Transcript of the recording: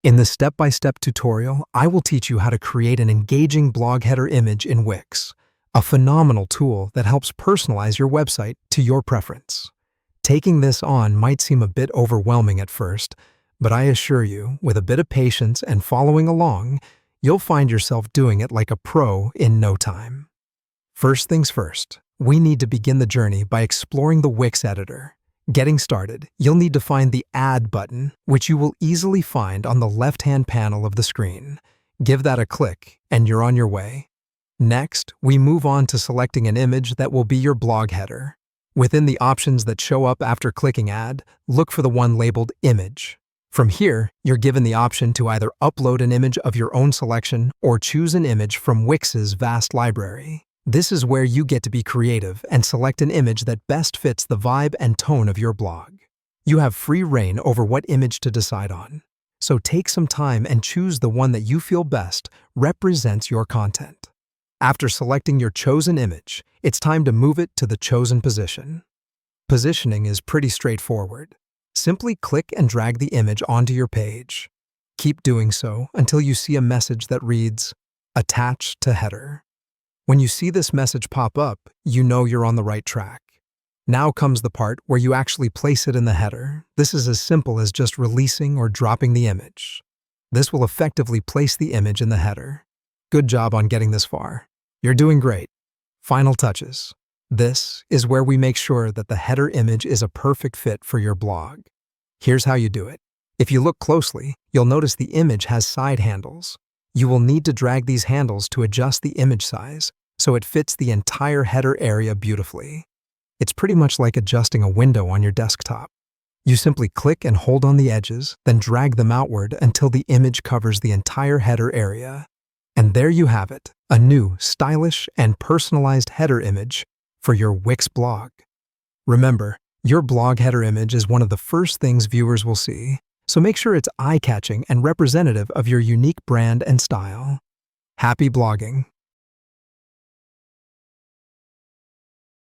In the step-by-step tutorial, I will teach you how to create an engaging blog header image in Wix, a phenomenal tool that helps personalize your website to your preference. Taking this on might seem a bit overwhelming at first, but I assure you, with a bit of patience and following along, you'll find yourself doing it like a pro in no time. First things first, we need to begin the journey by exploring the Wix editor. Getting started, you'll need to find the Add button, which you will easily find on the left-hand panel of the screen. Give that a click, and you're on your way. Next, we move on to selecting an image that will be your blog header. Within the options that show up after clicking Add, look for the one labeled Image. From here, you're given the option to either upload an image of your own selection or choose an image from Wix's vast library. This is where you get to be creative and select an image that best fits the vibe and tone of your blog. You have free reign over what image to decide on, so take some time and choose the one that you feel best represents your content. After selecting your chosen image, it's time to move it to the chosen position. Positioning is pretty straightforward. Simply click and drag the image onto your page. Keep doing so until you see a message that reads, "Attach to header." When you see this message pop up, you know you're on the right track. Now comes the part where you actually place it in the header. This is as simple as just releasing or dropping the image. This will effectively place the image in the header. Good job on getting this far. You're doing great. Final touches. This is where we make sure that the header image is a perfect fit for your blog. Here's how you do it. If you look closely, you'll notice the image has side handles. You will need to drag these handles to adjust the image size so it fits the entire header area beautifully. It's pretty much like adjusting a window on your desktop. You simply click and hold on the edges, then drag them outward until the image covers the entire header area. And there you have it, a new, stylish, and personalized header image for your Wix blog. Remember, your blog header image is one of the first things viewers will see, so make sure it's eye-catching and representative of your unique brand and style. Happy blogging!